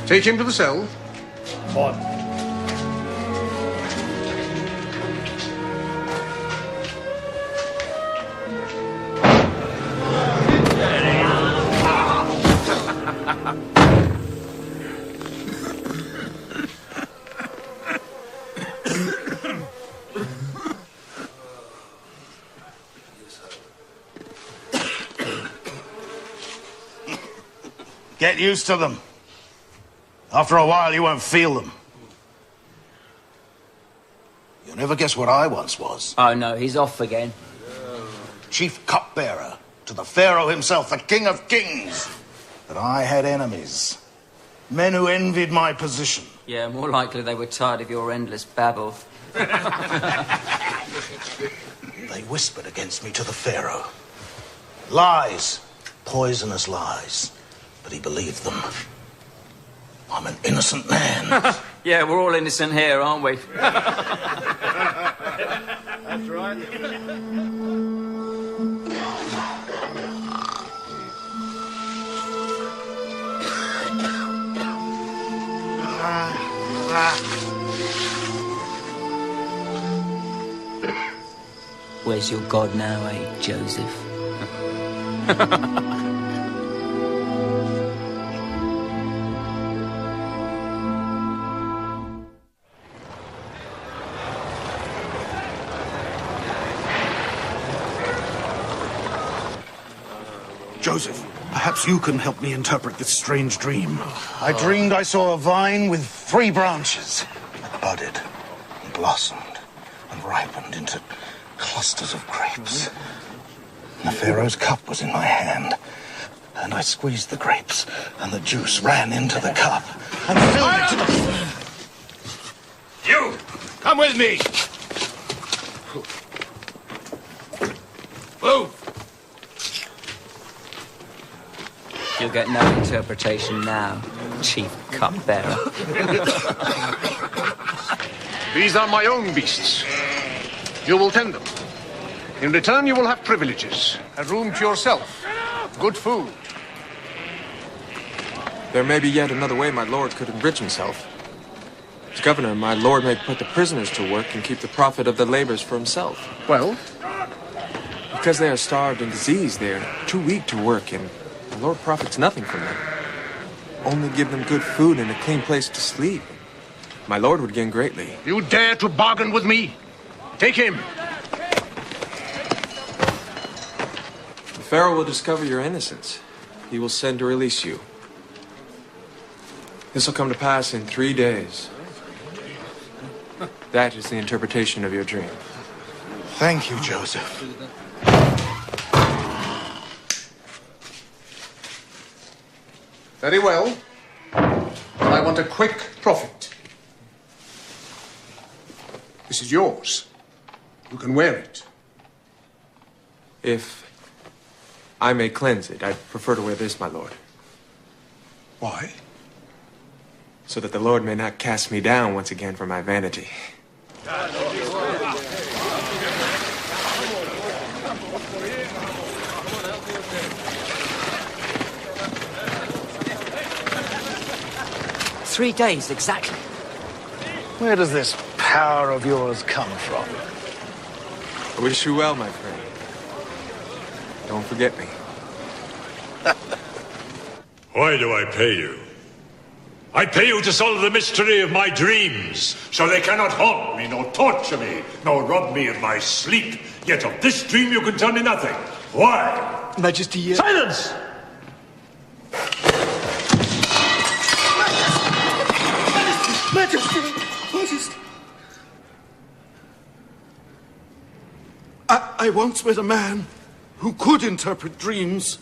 Take him to the cell. On. Get used to them. After a while, you won't feel them. You'll never guess what I once was. Oh, no, he's off again. Chief cupbearer to the Pharaoh himself, the King of Kings. But I had enemies. Men who envied my position. Yeah, more likely they were tired of your endless babble. They whispered against me to the Pharaoh. Lies. Poisonous lies. But he believed them. I'm an innocent man. Yeah, we're all innocent here, aren't we? That's right. Where's your God now, eh, Joseph? Joseph, perhaps you can help me interpret this strange dream. I dreamed I saw a vine with 3 branches. It budded and blossomed and ripened into clusters of grapes. And the Pharaoh's cup was in my hand. And I squeezed the grapes, and the juice ran into the cup and filled it to the... You! Come with me! Move! You'll get no interpretation now, Chief Cupbearer. These are my own beasts. You will tend them. In return, you will have privileges. A room to yourself. Good food. There may be yet another way my lord could enrich himself. As governor, my lord may put the prisoners to work and keep the profit of their labors for himself. Well? Because they are starved and diseased, they are too weak to work, and the Lord profits nothing from them. Only give them good food and a clean place to sleep. My lord would gain greatly. You dare to bargain with me? Take him. The Pharaoh will discover your innocence. He will send to release you. This will come to pass in 3 days. That is the interpretation of your dream. Thank you, Joseph. Very well. But I want a quick profit. This is yours. You can wear it. If I may cleanse it, I'd prefer to wear this, my lord. Why? So that the Lord may not cast me down once again for my vanity. Three days, exactly. Where does this power of yours come from? I wish you well, my friend. Don't forget me. Why do I pay you? I pay you to solve the mystery of my dreams, so they cannot haunt me, nor torture me, nor rob me of my sleep. Yet of this dream you can tell me nothing. Why? Majesty, Silence! Majesty! Majesty! I once met a man who could interpret dreams.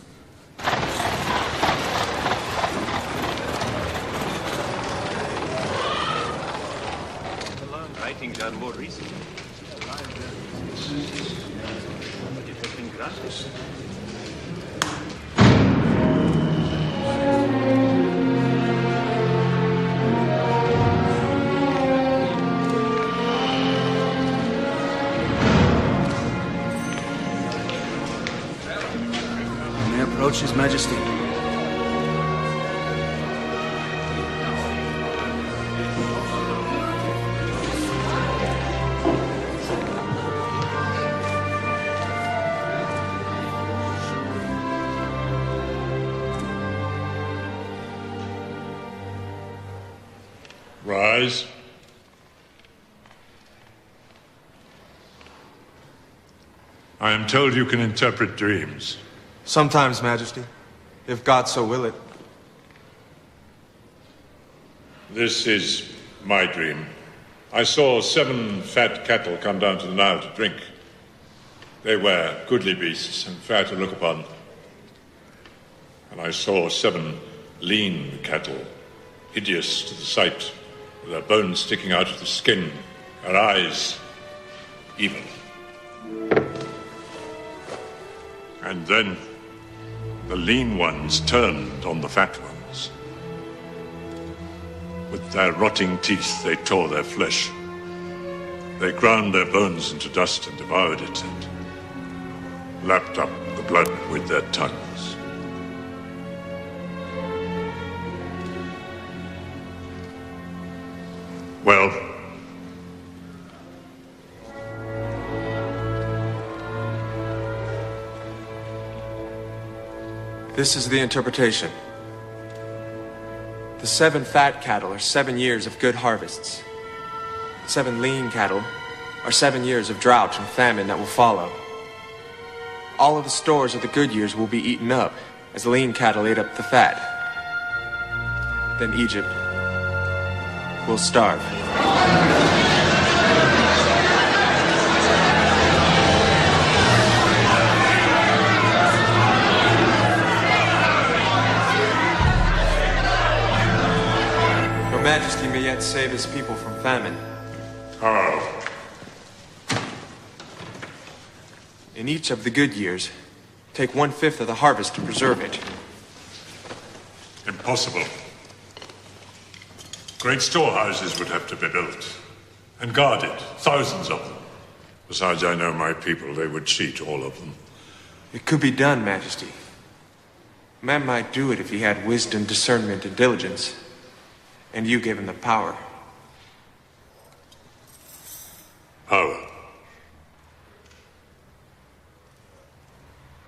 Writings are more recent. It has been granted. Approach His Majesty. Rise. I am told you can interpret dreams. Sometimes, Majesty, if God so will it. This is my dream. I saw 7 fat cattle come down to the Nile to drink. They were goodly beasts and fair to look upon. And I saw 7 lean cattle, hideous to the sight, with their bones sticking out of the skin, their eyes evil. And then the lean ones turned on the fat ones. With their rotting teeth, they tore their flesh. They ground their bones into dust and devoured it, and lapped up the blood with their tongues. Well, this is the interpretation. The 7 fat cattle are 7 years of good harvests. 7 lean cattle are 7 years of drought and famine that will follow. All of the stores of the good years will be eaten up, as the lean cattle ate up the fat. Then Egypt will starve. Your Majesty may yet save his people from famine. how? In each of the good years, take 1/5 of the harvest to preserve it. Impossible. Great storehouses would have to be built and guarded, thousands of them. Besides, I know my people, they would cheat all of them. It could be done, Majesty. Man might do it if he had wisdom, discernment, and diligence. And you gave him the power. Power.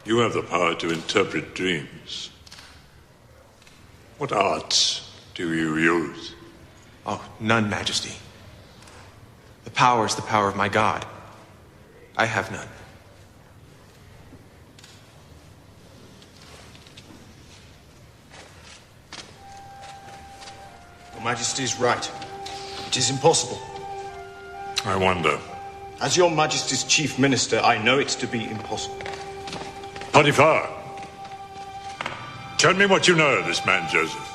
You have the power to interpret dreams. What arts do you use? Oh, none, Majesty. The power is the power of my God. I have none. Your Majesty is right. It is impossible. I wonder. As your Majesty's chief minister, I know it to be impossible. Potiphar, tell me what you know of this man, Joseph.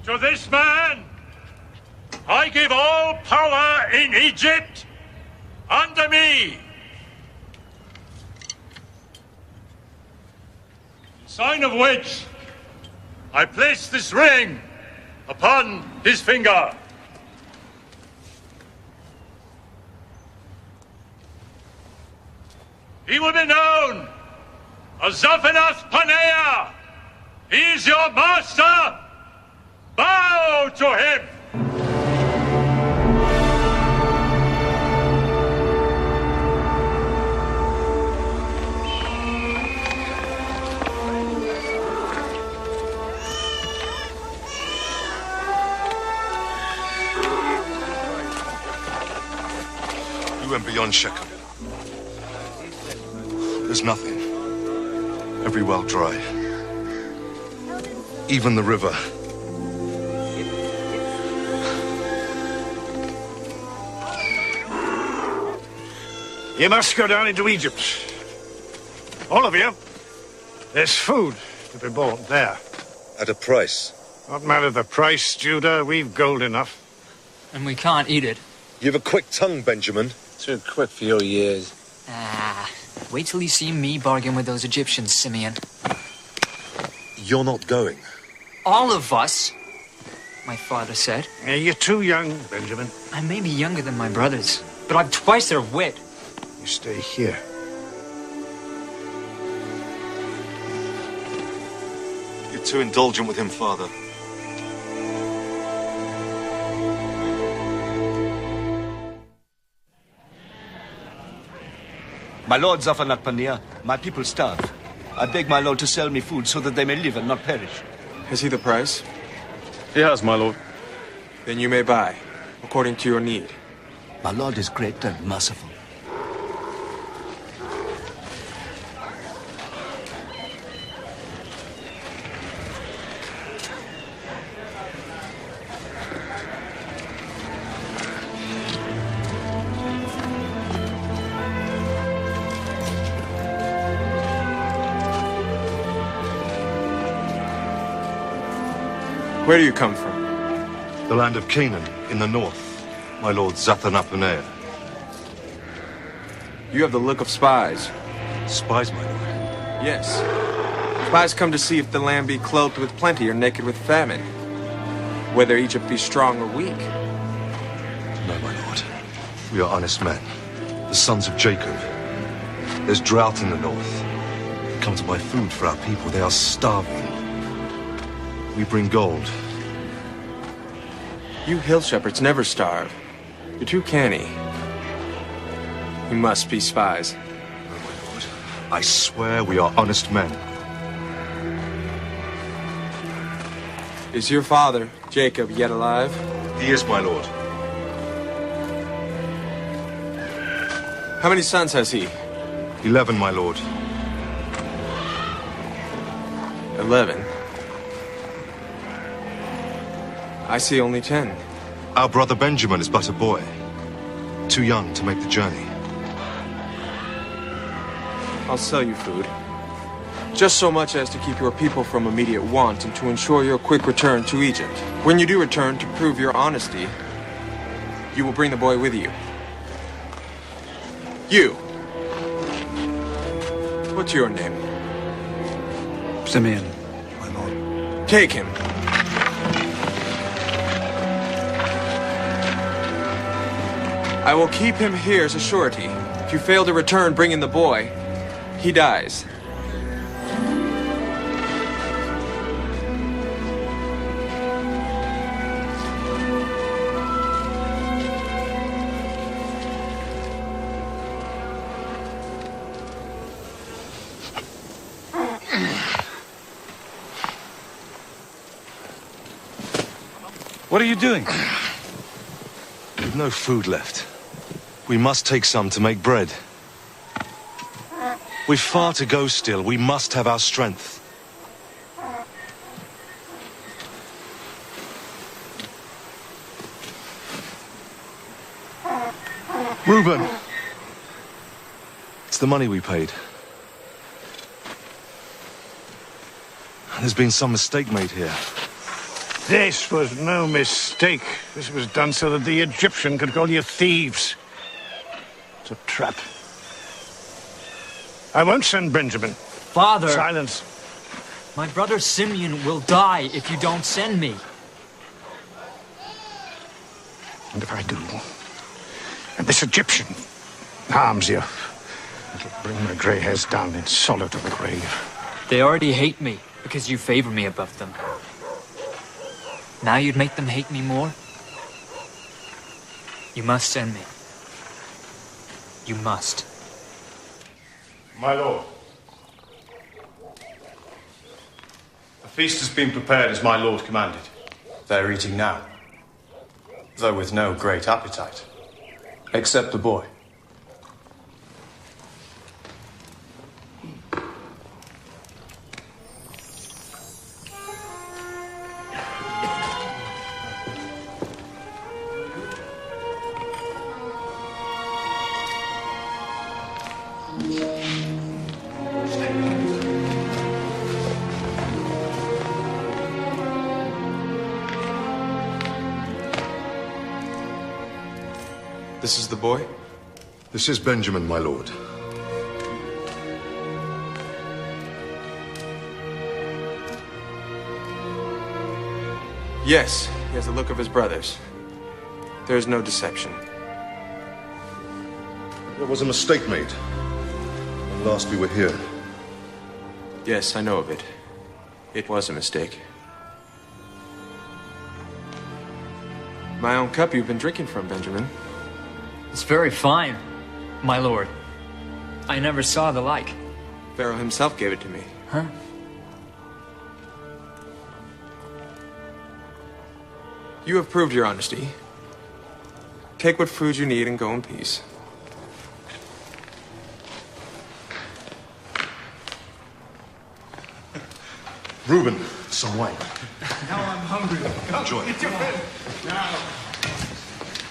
To this man, I give all power in Egypt under me. In sign of which, I place this ring upon his finger. He will be known as Zaphenath Paneah. He is your master. Bow to him! You went beyond Shechem. There's nothing. Every well dry. Even the river. You must go down into Egypt. All of you. There's food to be bought there. At a price. What matter the price, Judah? We've gold enough. And we can't eat it. You have a quick tongue, Benjamin. Too quick for your years. Ah, wait till you see me bargain with those Egyptians, Simeon. You're not going. All of us, my father said. Yeah, you're too young, Benjamin. I may be younger than my brothers, but I've twice their wit. You stay here. You're too indulgent with him, Father. My lord Zafanat Paneer, my people starve. I beg my lord to sell me food so that they may live and not perish. Has he the price? He has, my lord. Then you may buy, according to your need. My lord is great and merciful. Where do you come from? The land of Canaan, in the north. My lord Zathanapaneah. You have the look of spies. Spies, my lord. Yes. Spies come to see if the land be clothed with plenty or naked with famine. Whether Egypt be strong or weak. No, my lord. We are honest men. The sons of Jacob. There's drought in the north. We come to buy food for our people. They are starving. We bring gold. You hill shepherds never starve. You're too canny. You must be spies. No, my lord. I swear we are honest men. Is your father, Jacob, yet alive? He is, my lord. How many sons has he? 11, my lord. 11. I see only 10. Our brother Benjamin is but a boy. Too young to make the journey. I'll sell you food. Just so much as to keep your people from immediate want and to ensure your quick return to Egypt. When you do return, to prove your honesty, you will bring the boy with you. You. What's your name? Simeon, my lord. Take him. I will keep him here as a surety. If you fail to return bringing the boy, he dies. What are you doing? We've no food left. We must take some to make bread. We've far to go still. We must have our strength. Reuben! It's the money we paid. There's been some mistake made here. This was no mistake. This was done so that the Egyptian could call you thieves. It's a trap. I won't send Benjamin. Father, Silence. my brother Simeon will die if you don't send me. And if I do, and this Egyptian harms you, it'll bring my grey hairs down in sorrow to the grave. They already hate me because you favor me above them. Now you'd make them hate me more? You must send me. You must. My lord, a feast has been prepared as my lord commanded. They're eating now, though with no great appetite, except the boy. This is the boy? This is Benjamin, my lord. Yes, he has the look of his brothers. There is no deception. There was a mistake made when last we were here. Yes, I know of it. It was a mistake. My own cup you've been drinking from, Benjamin. It's very fine, my lord. I never saw the like. Pharaoh himself gave it to me. Huh? You have proved your honesty. Take what food you need and go in peace. Reuben, some wine. Now I'm hungry. Enjoy. Get your head. Now.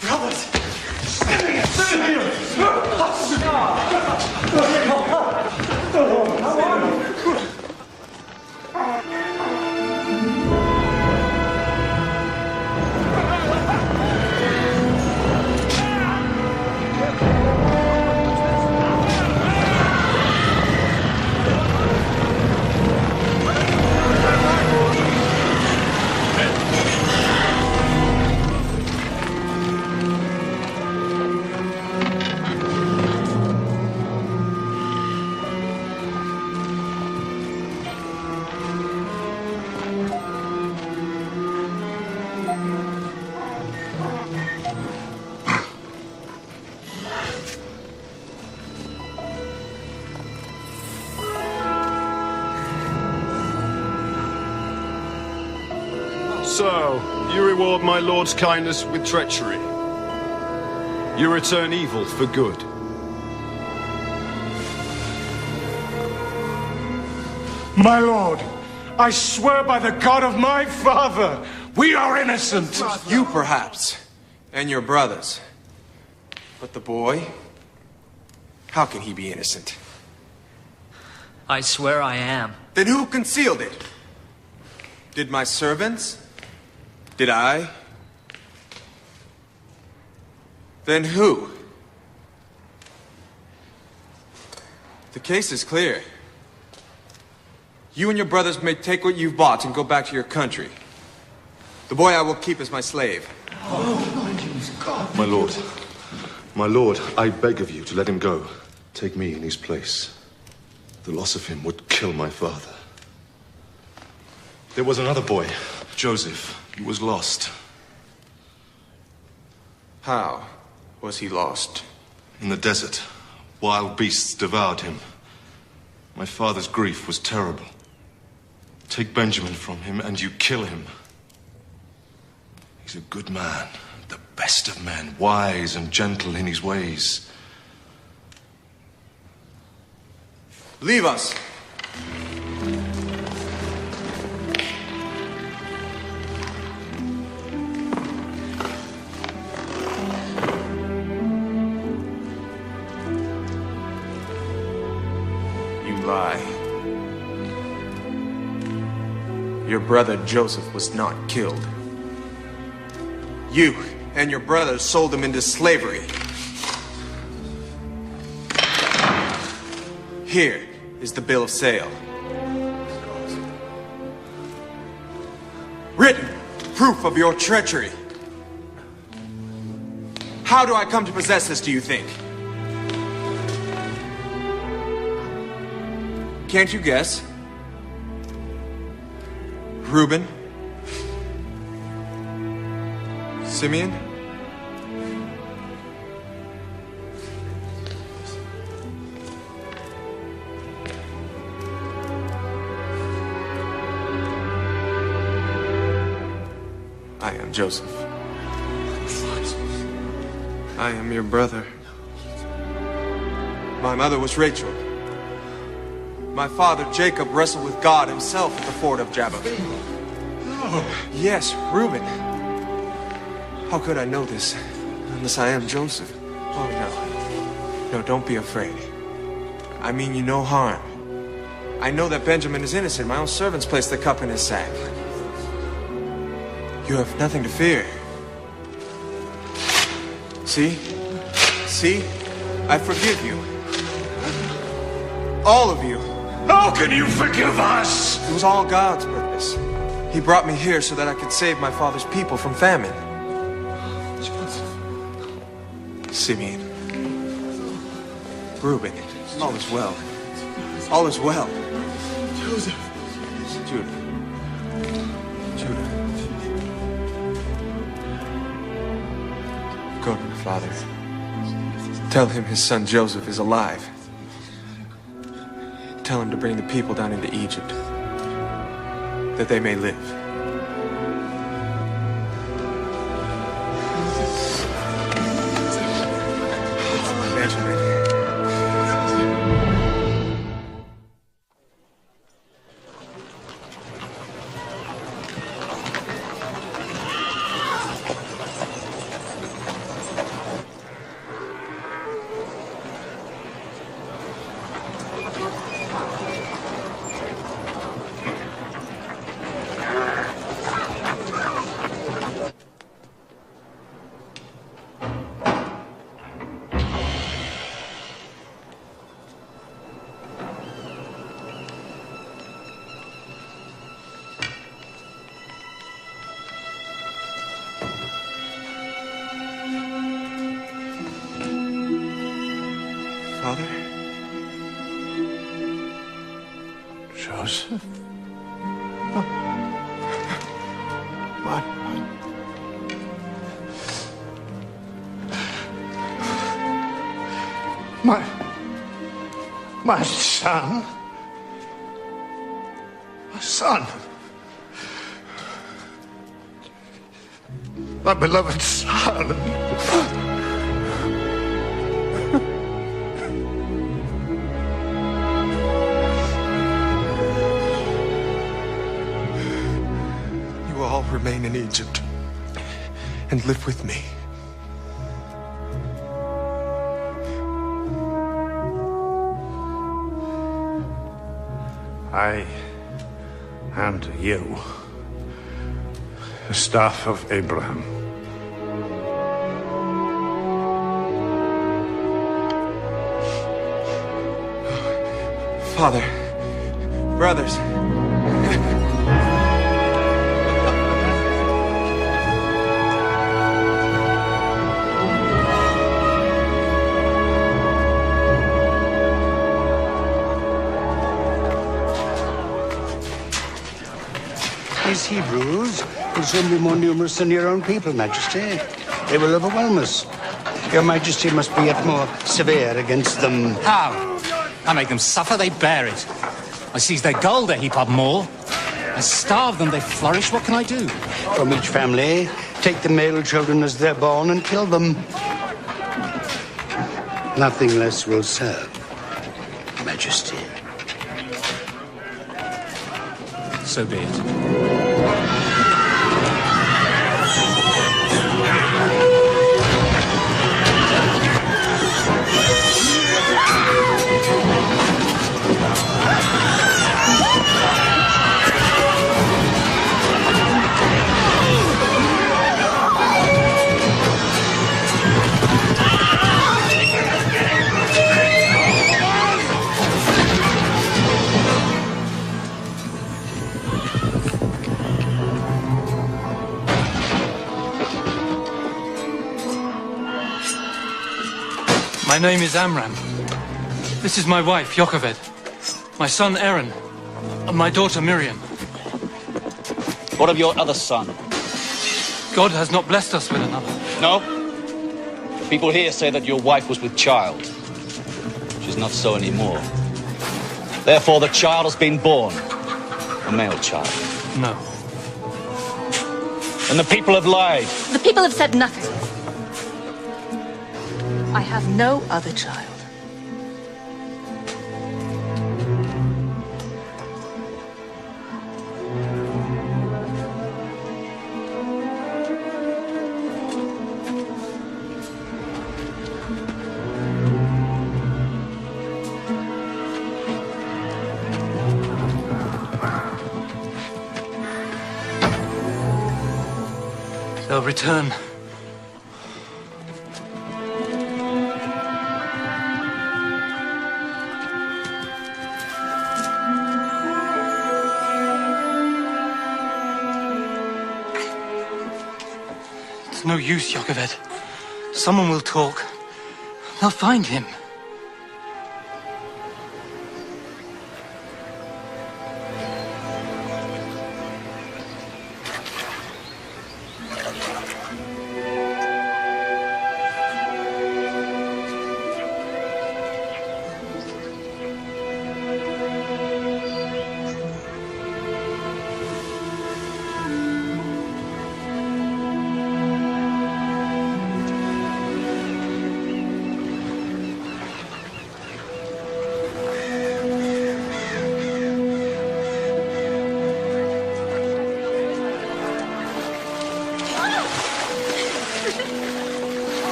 Brothers! Simeon! So, you reward my lord's kindness with treachery. You return evil for good. My lord, I swear by the God of my father, we are innocent. You perhaps, and your brothers. But the boy? How can he be innocent? I swear I am. Then who concealed it? Did my servants? Did I? Then who? The case is clear. You and your brothers may take what you've bought and go back to your country. The boy I will keep as my slave. My lord, I beg of you to let him go. Take me in his place. The loss of him would kill my father. There was another boy, Joseph. He was lost. How was he lost? In the desert, wild beasts devoured him. My father's grief was terrible. Take Benjamin from him and you kill him. He's a good man, the best of men, wise and gentle in his ways. Leave us. You lie. Your brother Joseph was not killed. You and your brothers sold him into slavery. Here is the bill of sale. Written proof of your treachery. How do I come to possess this, do you think? Can't you guess? Reuben? Simeon? I am Joseph. I am your brother. My mother was Rachel. My father, Jacob, wrestled with God himself at the ford of Jabbok. Yes, Reuben. How could I know this unless I am Joseph? Oh, no. No, don't be afraid. I mean you no harm. I know that Benjamin is innocent. My own servants placed the cup in his sack. You have nothing to fear. See? See? I forgive you. All of you. How can you forgive us? It was all God's purpose. He brought me here so that I could save my father's people from famine. Simeon. Reuben. All is well. All is well. Joseph. Judah. Judah. Go to my father. Tell him his son Joseph is alive. Tell him to bring the people down into Egypt, that they may live. Benjamin. Father? Joseph? My son? My son? My beloved son? You will all remain in Egypt and live with me. I hand to you the staff of Abraham. Father, brothers. These Hebrews will soon be more numerous than your own people, Majesty. They will overwhelm us. Your Majesty must be yet more severe against them. How? I make them suffer, they bear it. I seize their gold, they heap up more. I starve them, they flourish. What can I do? From each family, take the male children as they're born and kill them. Nothing less will serve, Majesty. So be it. My name is Amram. This is my wife, Jochebed. My son, Aaron. And my daughter, Miriam. What of your other son? God has not blessed us with another. No? People here say that your wife was with child. She's not so anymore. Therefore, the child has been born. A male child. No. And the people have lied. The people have said nothing. I have no other child. They'll return. It's no use, Jochebed. Someone will talk. They'll find him.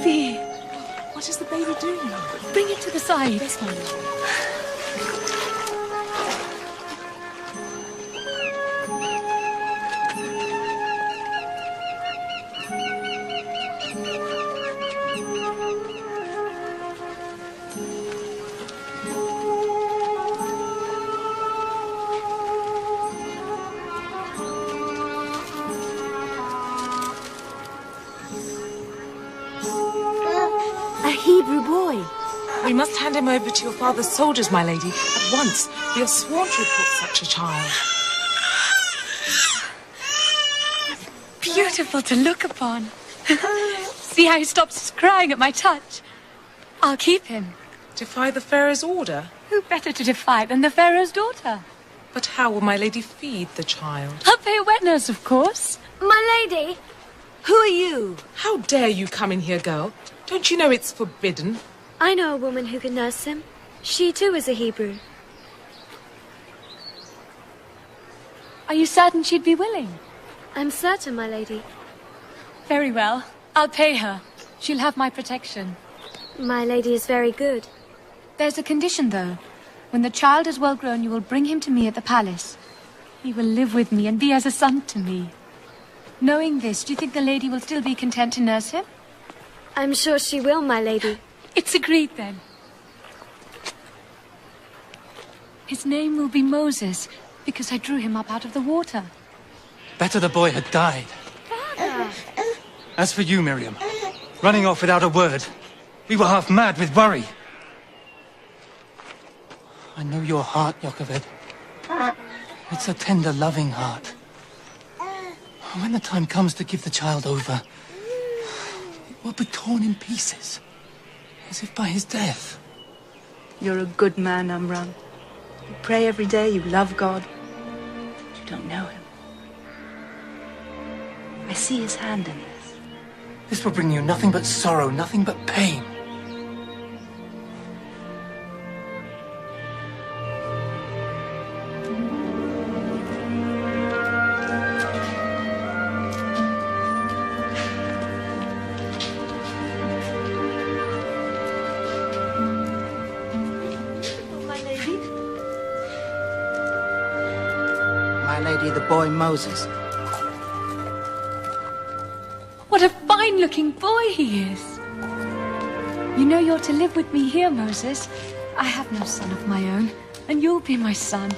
Baby. What is the baby doing? Bring it to the side. Yes, my lord. A Hebrew boy. We must hand him over to your father's soldiers, my lady, at once. We are sworn to report such a child. Beautiful to look upon. See how he stops crying at my touch. I'll keep him. Defy the Pharaoh's order? Who better to defy than the Pharaoh's daughter? But how will my lady feed the child? I'll pay a wet nurse, of course. My lady, who are you? How dare you come in here, girl? Don't you know it's forbidden? I know a woman who can nurse him. She too is a Hebrew. Are you certain she'd be willing? I'm certain, my lady. Very well. I'll pay her. She'll have my protection. My lady is very good. There's a condition, though. When the child is well grown, you will bring him to me at the palace. He will live with me and be as a son to me. Knowing this, do you think the lady will still be content to nurse him? I'm sure she will, my lady. It's agreed, then. His name will be Moses, because I drew him up out of the water. Better the boy had died. Father! As for you, Miriam, running off without a word, we were half mad with worry. I know your heart, Jochebed. It's a tender, loving heart. When the time comes to give the child over, it will be torn in pieces, as if by his death. You're a good man, Amram. You pray every day, you love God. But you don't know him. I see his hand in this. This will bring you nothing but sorrow, nothing but pain. My lady, the boy Moses. What a fine-looking boy he is. You know you're to live with me here, Moses. I have no son of my own, and you'll be my son.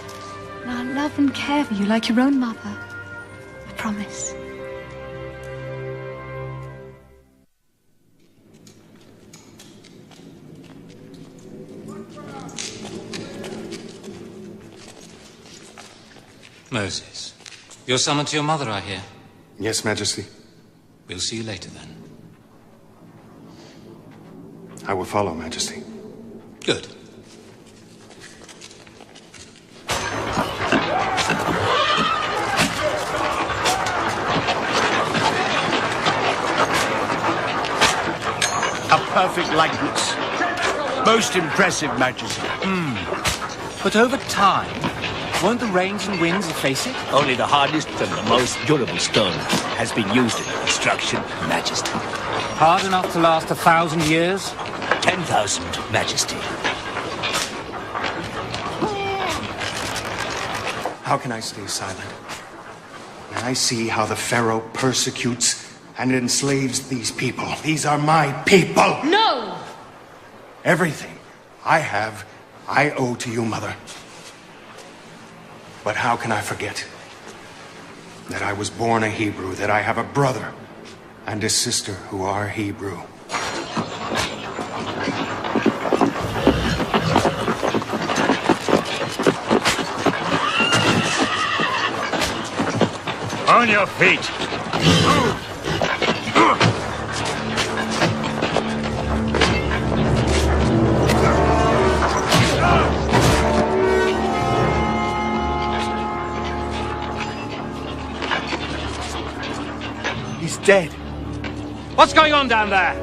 And I'll love and care for you like your own mother. I promise. Moses, you're summoned to your mother, I hear. Yes, Majesty. We'll see you later, then. I will follow, Majesty. Good. A perfect likeness. Most impressive, Majesty. But over time, won't the rains and winds efface it? Only the hardest and the most durable stone has been used in the construction, Majesty. Hard enough to last 1,000 years? 10,000, Majesty. How can I stay silent? When I see how the Pharaoh persecutes and enslaves these people. These are my people! No! Everything I have, I owe to you, Mother. But how can I forget that I was born a Hebrew, that I have a brother and a sister who are Hebrew? On your feet! He's dead. What's going on down there?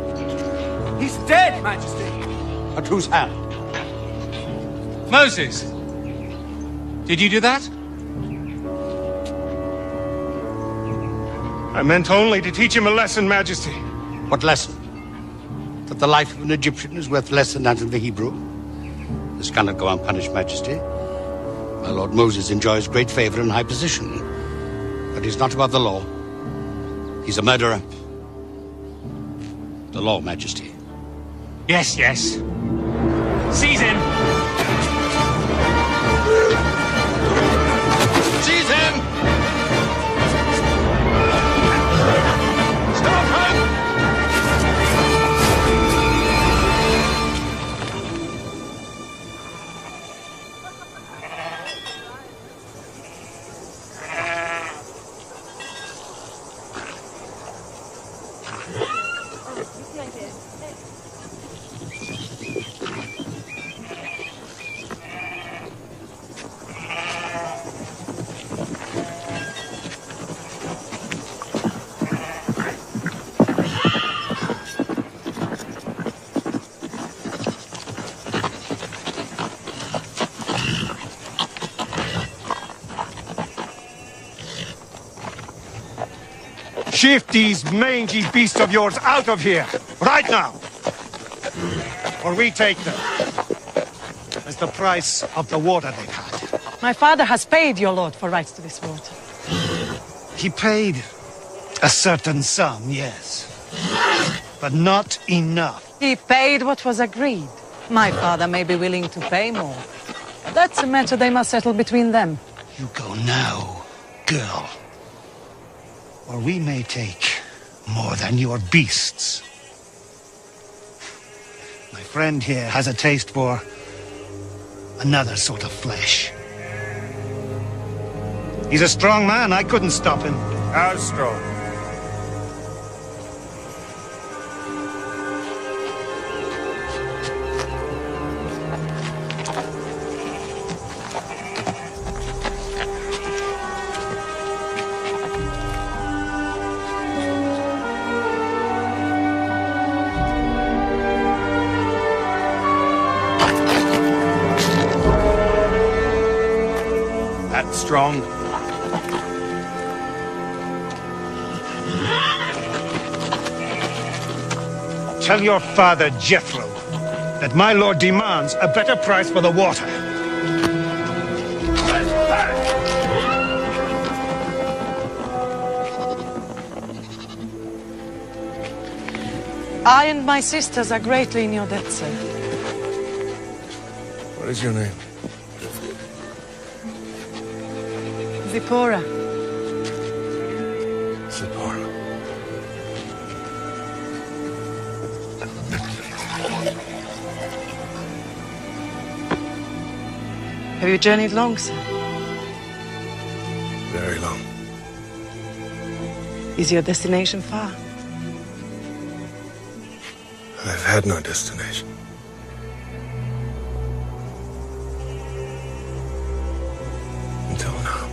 He's dead, Majesty. At whose hand? Moses! Did you do that? I meant only to teach him a lesson, Majesty. What lesson? That the life of an Egyptian is worth less than that of the Hebrew? This cannot go unpunished, Majesty. My Lord Moses enjoys great favor and high position. But he's not above the law. He's a murderer. The law, Majesty. Yes, yes. Seize him! Seize him! Stop him! Shift these mangy beasts of yours out of here, right now! Or we take them as the price of the water they've had. My father has paid your lord for rights to this water. He paid a certain sum, yes. But not enough. He paid what was agreed. My father may be willing to pay more. But that's a matter they must settle between them. You go now, girl. Or we may take more than your beasts. My friend here has a taste for another sort of flesh. He's a strong man. I couldn't stop him. How strong? Strong. Tell your father, Jethro, that my lord demands a better price for the water. I and my sisters are greatly in your debt, sir. What is your name? Zipporah. Zipporah. Have you journeyed long, sir? Very long. Is your destination far? I've had no destination. Until now.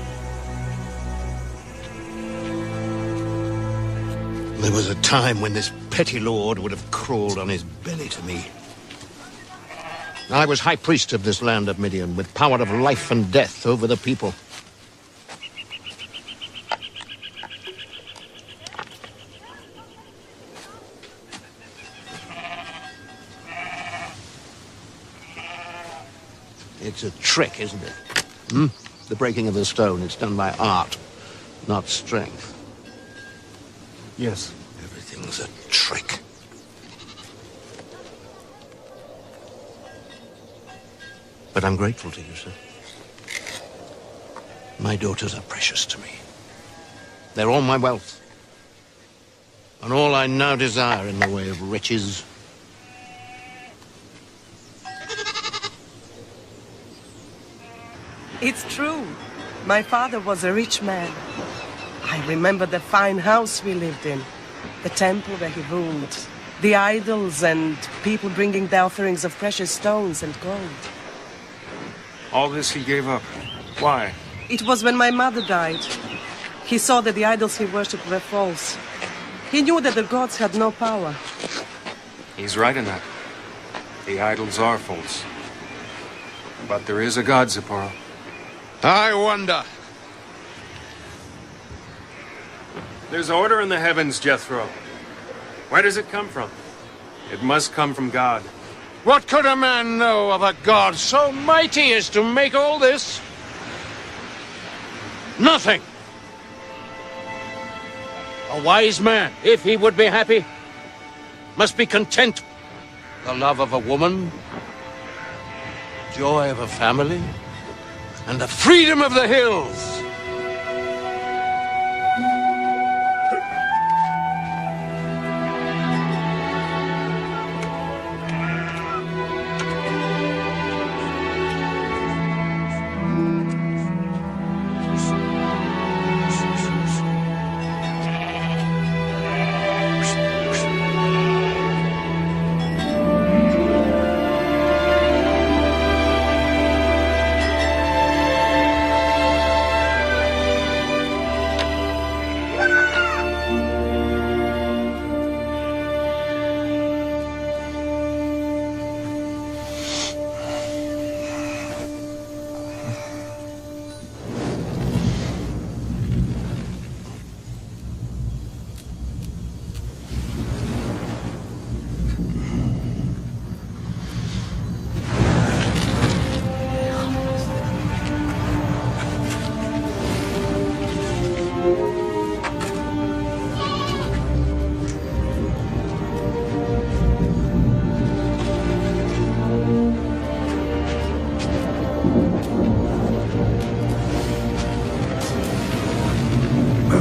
There was a time when this petty lord would have crawled on his belly to me. I was high priest of this land of Midian, with power of life and death over the people. It's a trick, isn't it? Hmm? The breaking of the stone, it's done by art, not strength. Yes. Everything's a trick. But I'm grateful to you, sir. My daughters are precious to me. They're all my wealth. And all I now desire in the way of riches. It's true. My father was a rich man. I remember the fine house we lived in, the temple where he ruled, the idols and people bringing the offerings of precious stones and gold. All this he gave up. Why? It was when my mother died. He saw that the idols he worshipped were false. He knew that the gods had no power. He's right in that. The idols are false. But there is a God, Zipporah. I wonder. There's order in the heavens, Jethro. Where does it come from? It must come from God. What could a man know of a God so mighty as to make all this? Nothing. A wise man, if he would be happy, must be content. The love of a woman, joy of a family, and the freedom of the hills.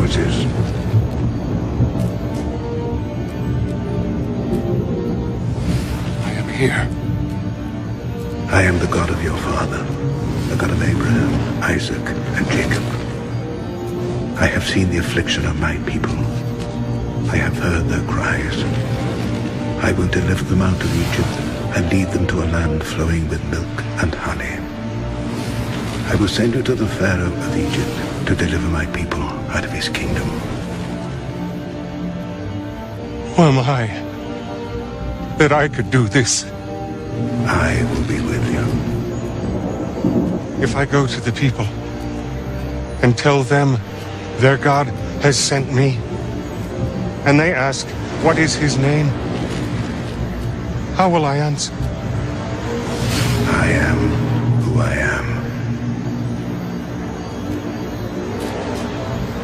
Moses. I am here. I am the God of your father, the God of Abraham, Isaac, and Jacob. I have seen the affliction of my people. I have heard their cries. I will deliver them out of Egypt and lead them to a land flowing with milk and honey. I will send you to the Pharaoh of Egypt to deliver my people out of his kingdom. Who am I that I could do this? I will be with you. If I go to the people and tell them their God has sent me, and they ask, what is his name? How will I answer? I am who I am.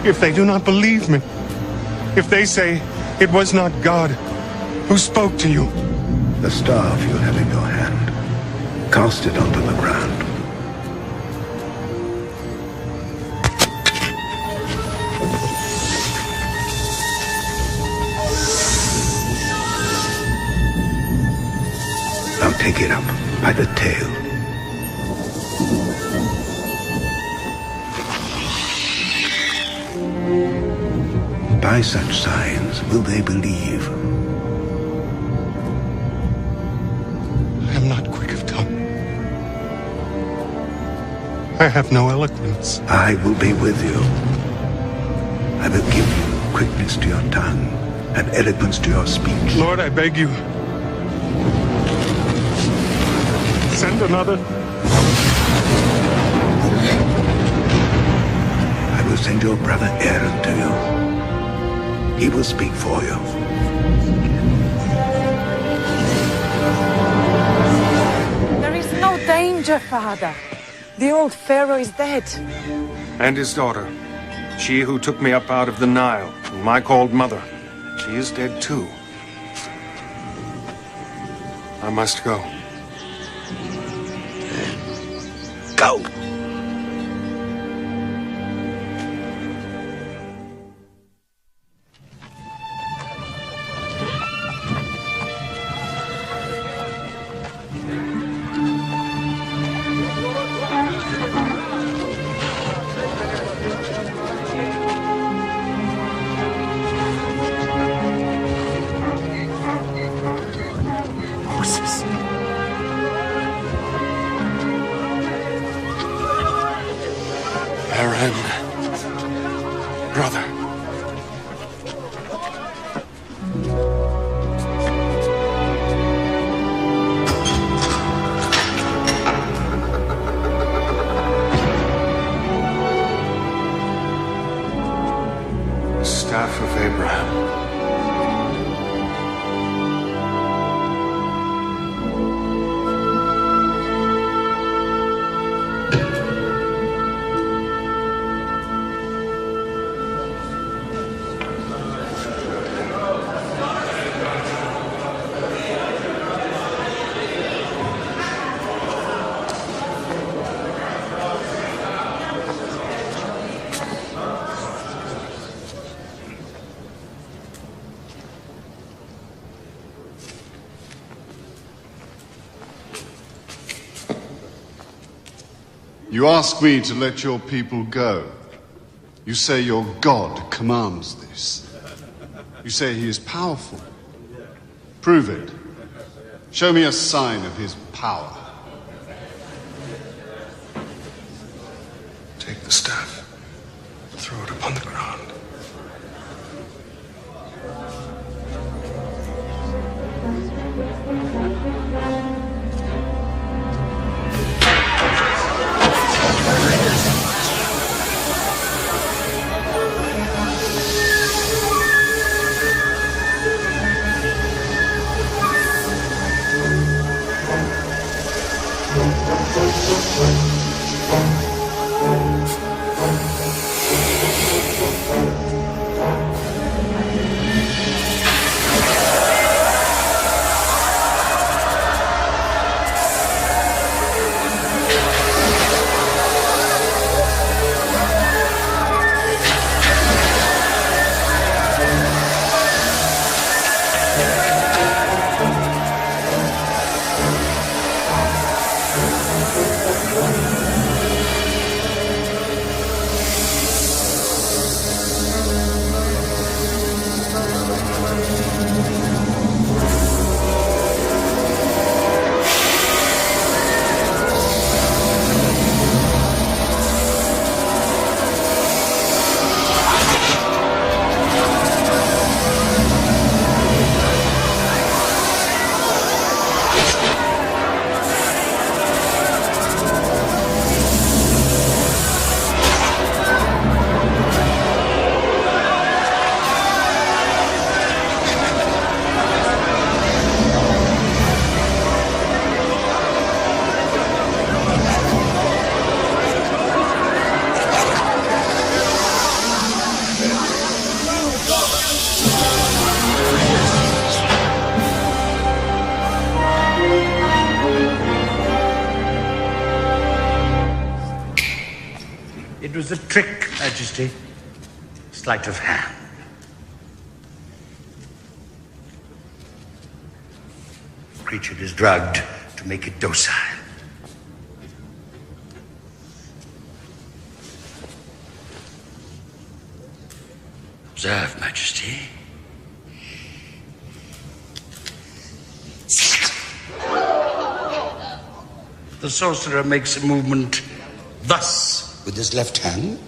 If they do not believe me, if they say it was not God who spoke to you, the staff you have in your hand, cast it onto the ground. Now take it up by the tail. By such signs will they believe. I am not quick of tongue. I have no eloquence. I will be with you. I will give you quickness to your tongue and eloquence to your speech. Lord, I beg you, send another. I will send your brother Aaron to you. He will speak for you. There is no danger, Father. The old pharaoh is dead. And his daughter. She who took me up out of the Nile, whom I called mother. She is dead too. I must go. Go! Aaron, brother. The staff of Abraham. You ask me to let your people go. You say your God commands this. You say he is powerful. Prove it. Show me a sign of his power. Take the staff. Throw it upon the ground. It was a trick, Majesty. Sleight of hand. The creature is drugged to make it docile. Observe, Majesty. The sorcerer makes a movement thus with his left hand.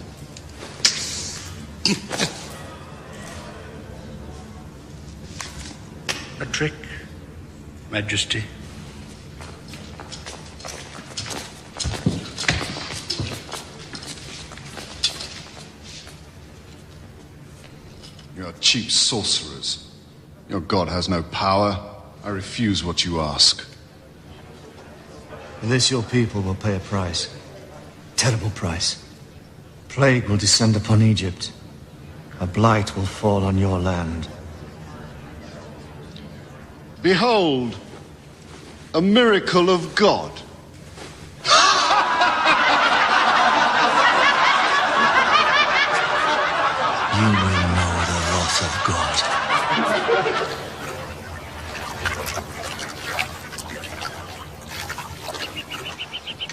A trick, Majesty. You are cheap sorcerers. Your god has no power. I refuse what you ask. For this, your people will pay a price. terrible price. Plague will descend upon Egypt. A blight will fall on your land. Behold, a miracle of God. You will know the wrath of God.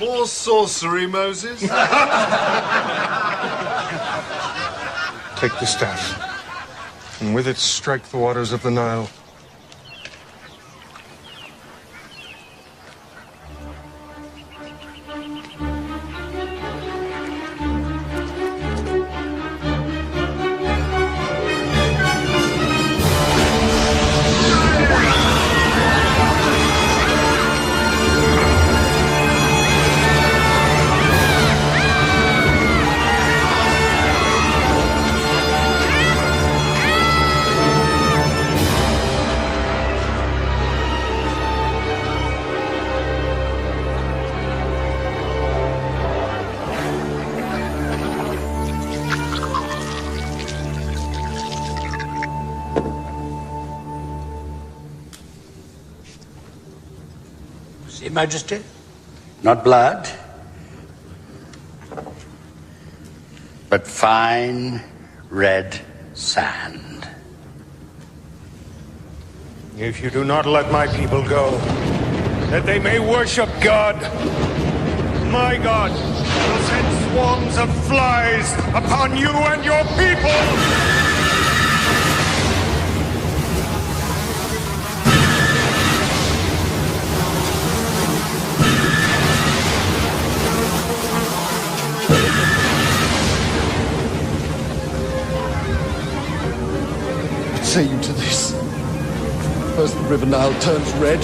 More sorcery, Moses? Take the staff, and with it strike the waters of the Nile. See, Majesty? Not blood, but fine red sand. If you do not let my people go, that they may worship God, my God will send swarms of flies upon you and your people! Say you to this? First the river Nile turns red,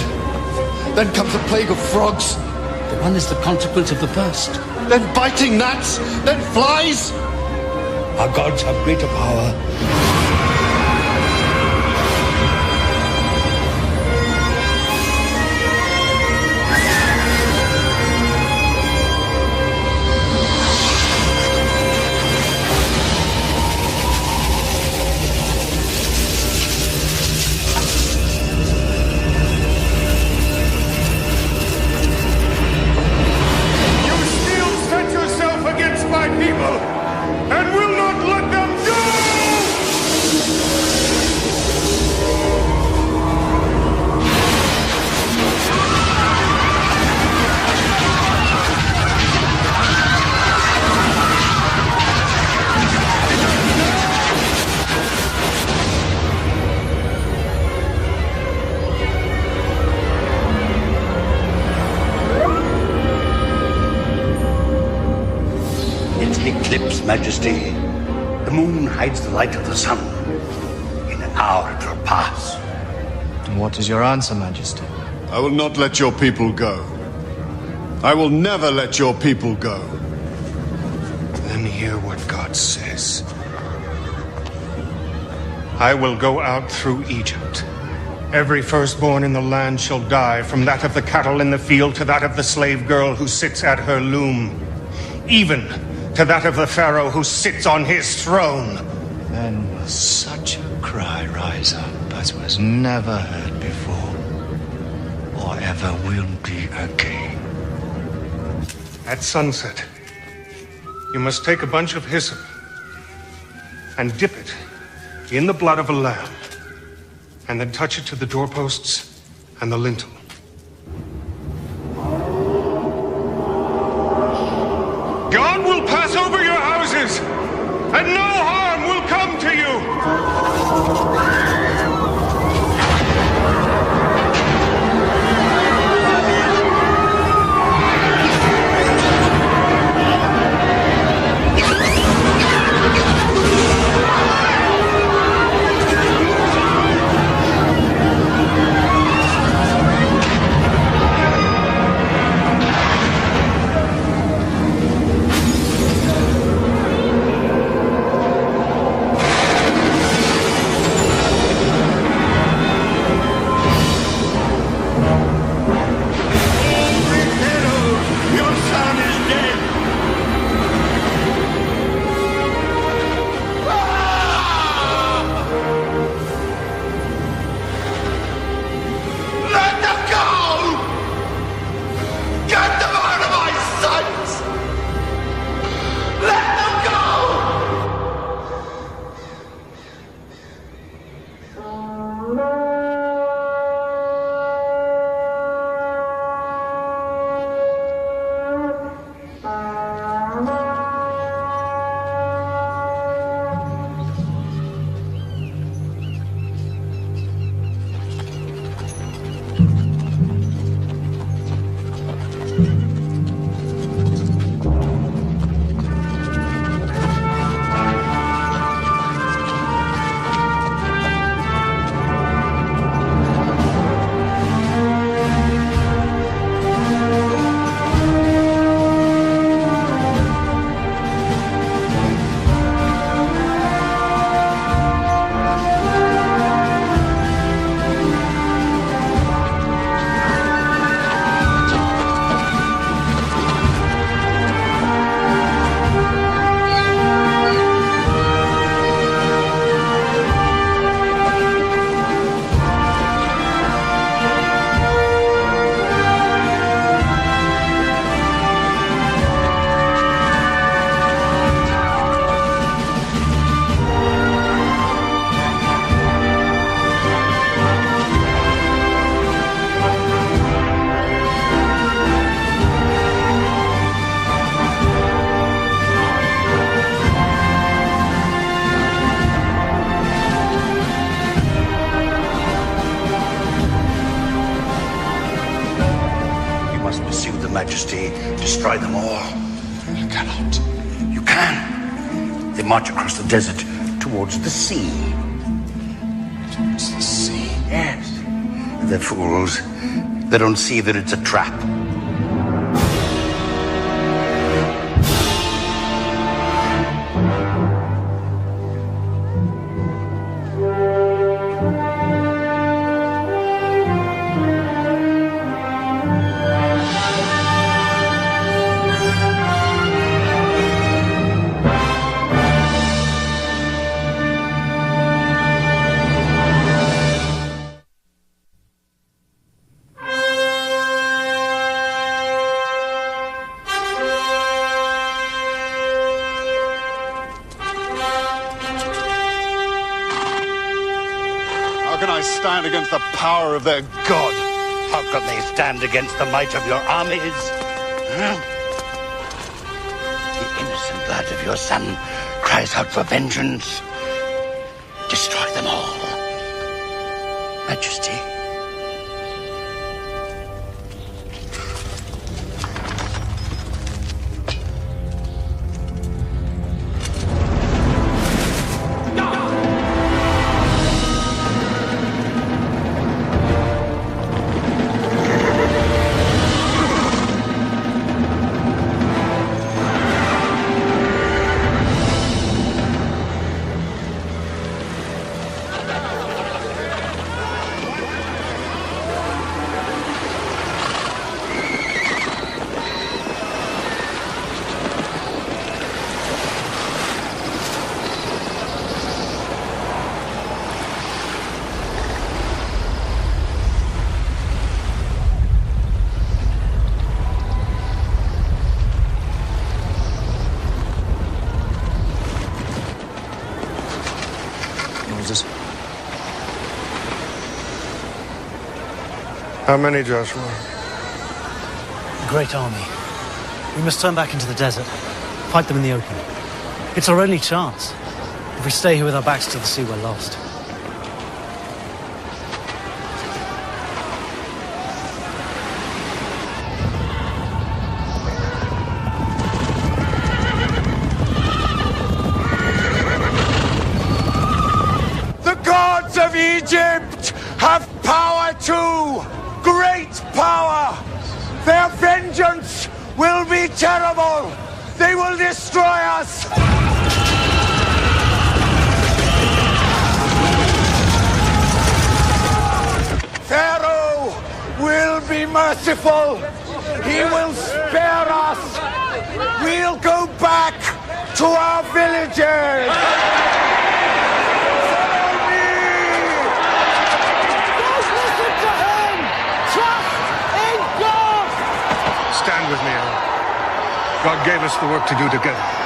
then comes a plague of frogs. The one is the consequence of the first. Then biting gnats, then flies. Our gods have greater power. Eclipse, Majesty. The moon hides the light of the sun. In an hour it will pass. And what is your answer, Majesty? I will not let your people go. I will never let your people go. Then hear what God says. I will go out through Egypt. Every firstborn in the land shall die, from that of the cattle in the field to that of the slave girl who sits at her loom. Even to that of the Pharaoh who sits on his throne. Then will such a cry rise up as was never heard before, or ever will be again. At sunset, you must take a bunch of hyssop and dip it in the blood of a lamb, and then touch it to the doorposts and the lintel. God will pass over your houses, and no harm will come to you. Majesty. Destroy them all. You cannot. You can. They march across the desert towards the sea. Towards the sea? Yes. They're fools. They don't see that it's a trap. Stand against the power of their god. How can they stand against the might of your armies? Huh? The innocent blood of your son cries out for vengeance. Destroy them all. Majesty. How many, Joshua? A great army. We must turn back into the desert. Fight them in the open. It's our only chance. If we stay here with our backs to the sea, we're lost. The gods of Egypt have power too! Great power! Their vengeance will be terrible! They will destroy us! Pharaoh will be merciful! He will spare us! We'll go back to our villages! Stand with me, Aaron. God gave us the work to do together.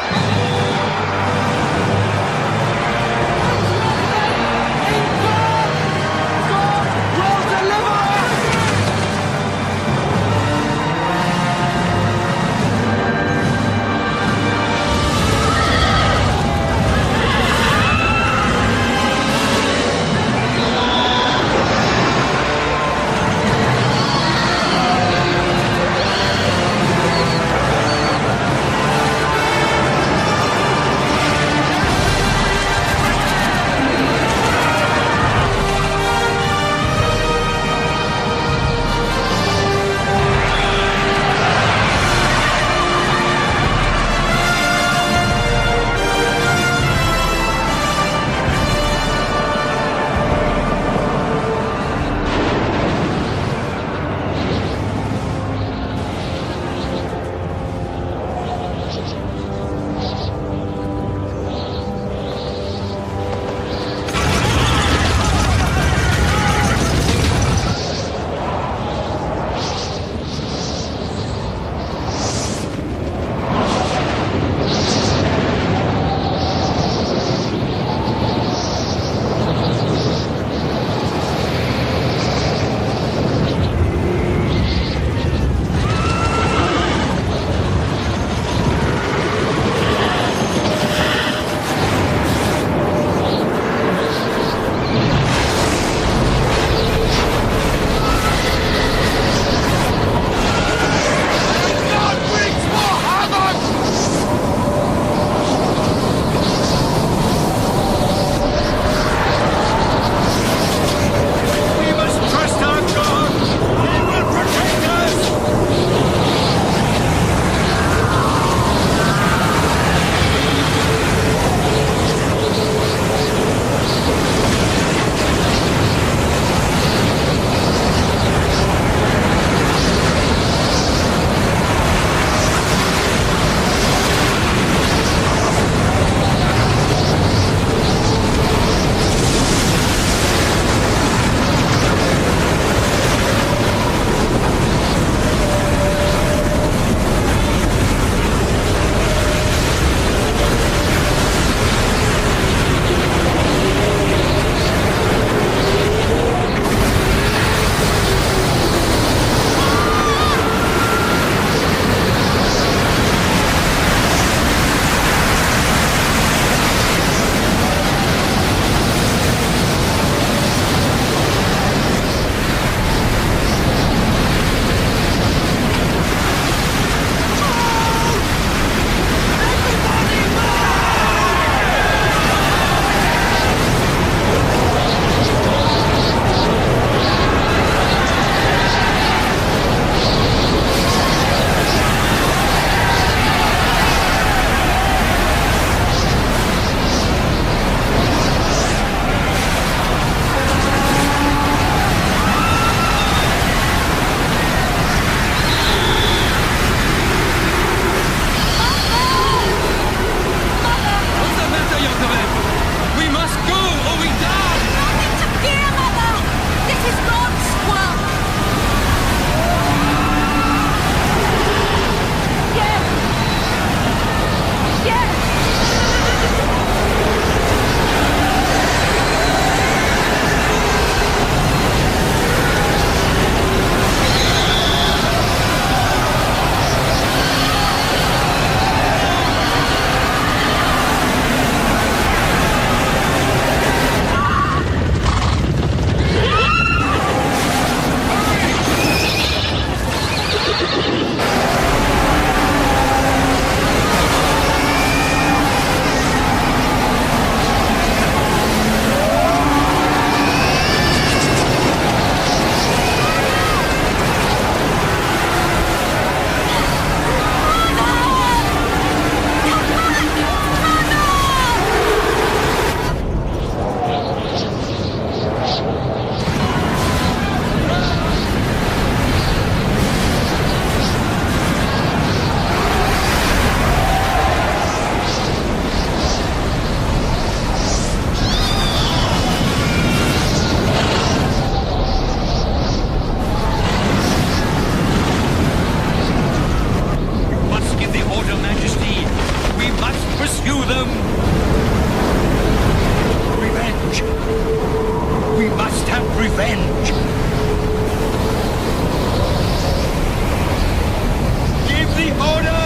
Give the order!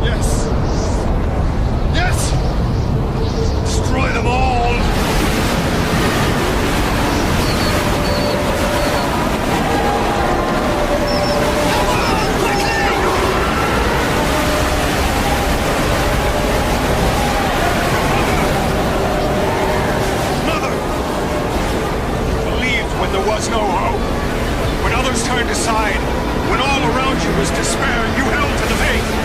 Yes! Yes! Destroy them all! There was no hope. When others turned aside, when all around you was despair, you held to the faith.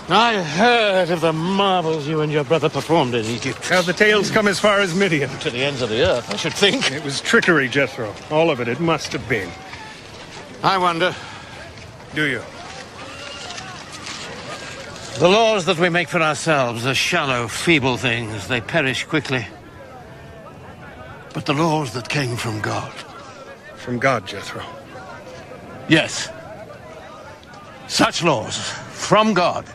I heard of the marvels you and your brother performed in Egypt. Have the tales come as far as Midian? To the ends of the earth, I should think. It was trickery, Jethro. All of it. It must have been. I wonder. Do you? The laws that we make for ourselves are shallow, feeble things. They perish quickly. But the laws that came from God. From God, Jethro? Yes. Such laws from God.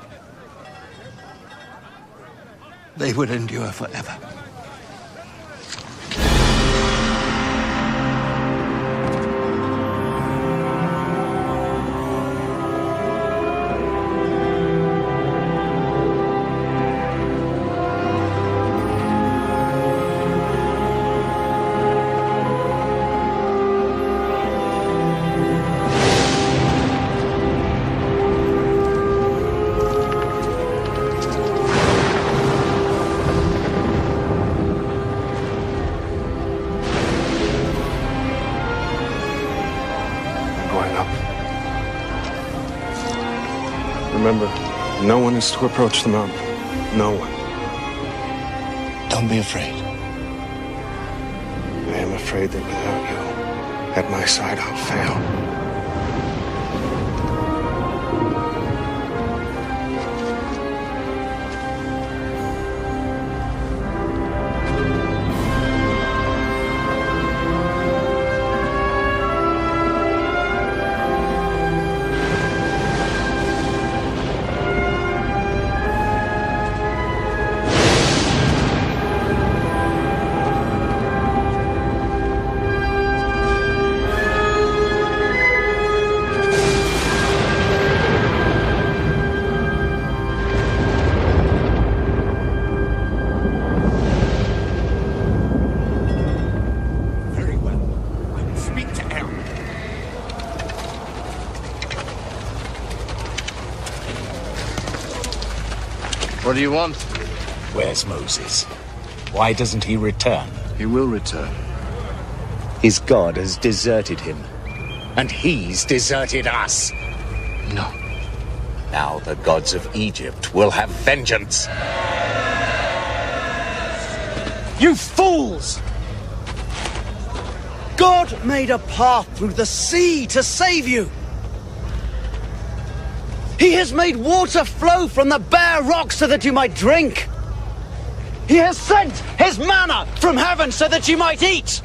They would endure forever. No one is to approach the mountain. No one. Don't be afraid. I am afraid that without you at my side, I'll fail. What do you want? Where's Moses? Why doesn't he return? He will return. His God has deserted him. And he's deserted us. No. Now the gods of Egypt will have vengeance. You fools! God made a path through the sea to save you. He has made water flow from the bare rock so that you might drink. He has sent his manna from heaven so that you might eat.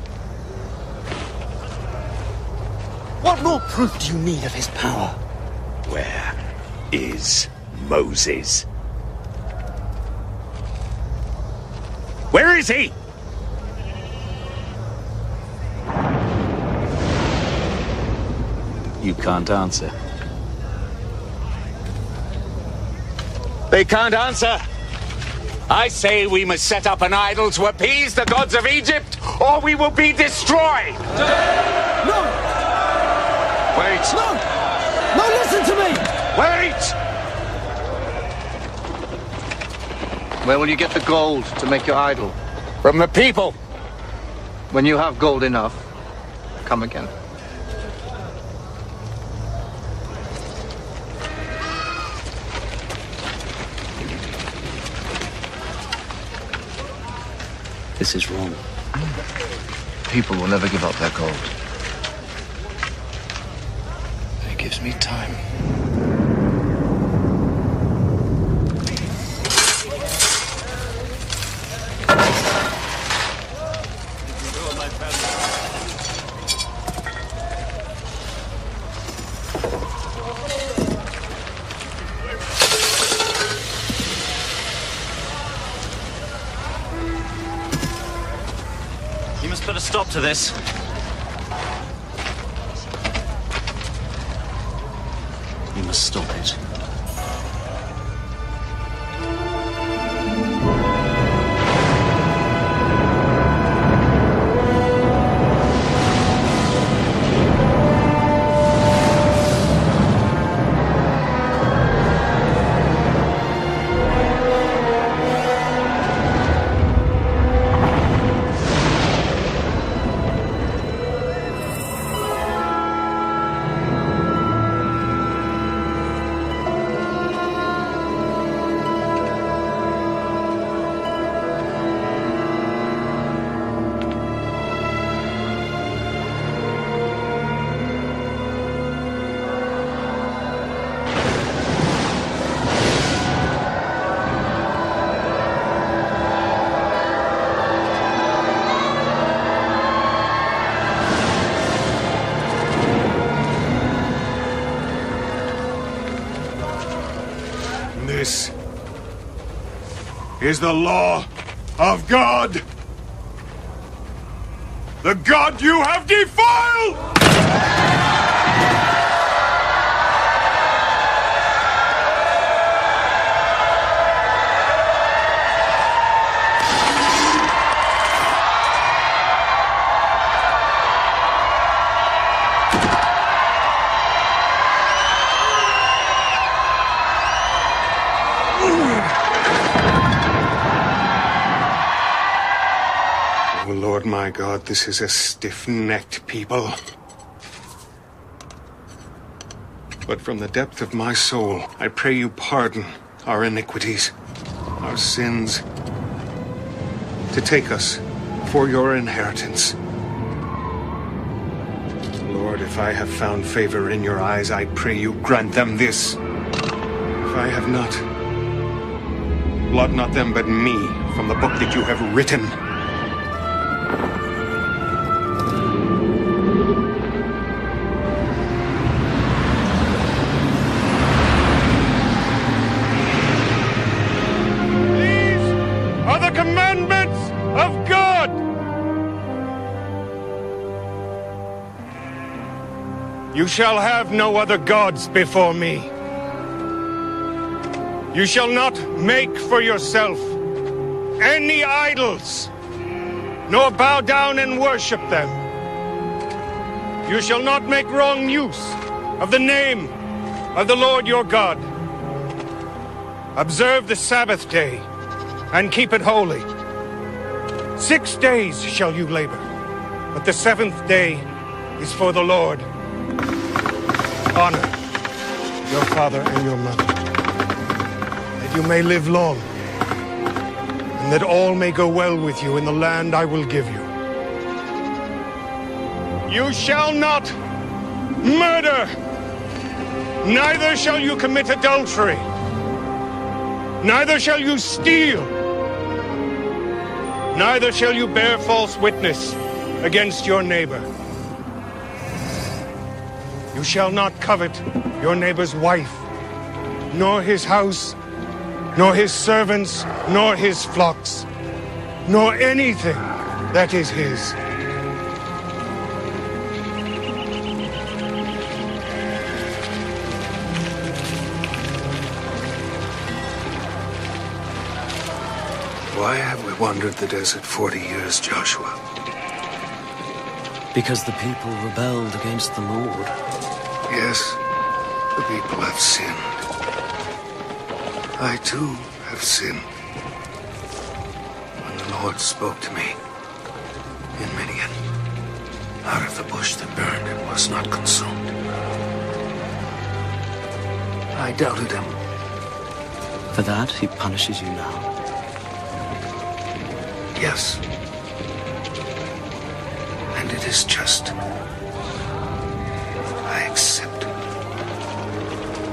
What more proof do you need of his power? Where is Moses? Where is he? You can't answer. They can't answer. I say we must set up an idol to appease the gods of Egypt, or we will be destroyed. No! Wait. No! No, listen to me! Wait! Where will you get the gold to make your idol? From the people. When you have gold enough, come again. This is wrong. People will never give up their gold. It gives me time. You must put a stop to this. You must stop it. This is the law of God. The God you have defiled! Oh, Lord my God, this is a stiff-necked people. But from the depth of my soul, I pray you pardon our iniquities, our sins, to take us for your inheritance. Lord, if I have found favor in your eyes, I pray you grant them this. If I have not, blot not them but me from the book that you have written. These are the commandments of God. You shall have no other gods before me. You shall not make for yourself any idols, nor bow down and worship them. You shall not make wrong use of the name of the Lord your God. Observe the Sabbath day and keep it holy. 6 days shall you labor, but the seventh day is for the Lord. Honor your father and your mother, that you may live long, and that all may go well with you in the land I will give you. You shall not murder, neither shall you commit adultery, neither shall you steal, neither shall you bear false witness against your neighbor. You shall not covet your neighbor's wife, nor his house, nor his servants, nor his flocks, nor anything that is his. Why have we wandered the desert 40 years, Joshua? Because the people rebelled against the Lord. Yes, the people have sinned. I too have sinned. When the Lord spoke to me in Midian, out of the bush that burned and was not consumed, I doubted him. For that, he punishes you now. Yes. And it is just. I accept.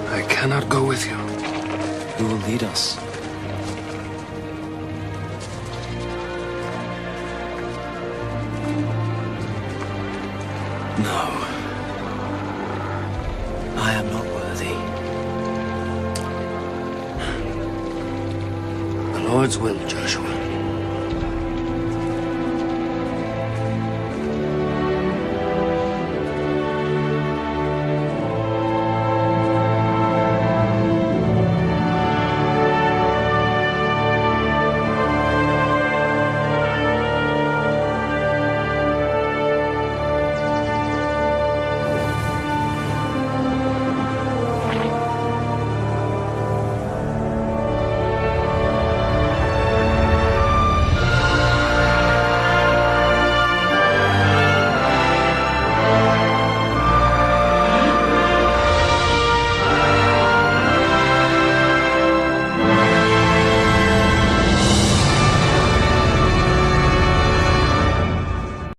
I cannot go with you. Who will lead us? No. I am not worthy. The Lord's will, Joshua.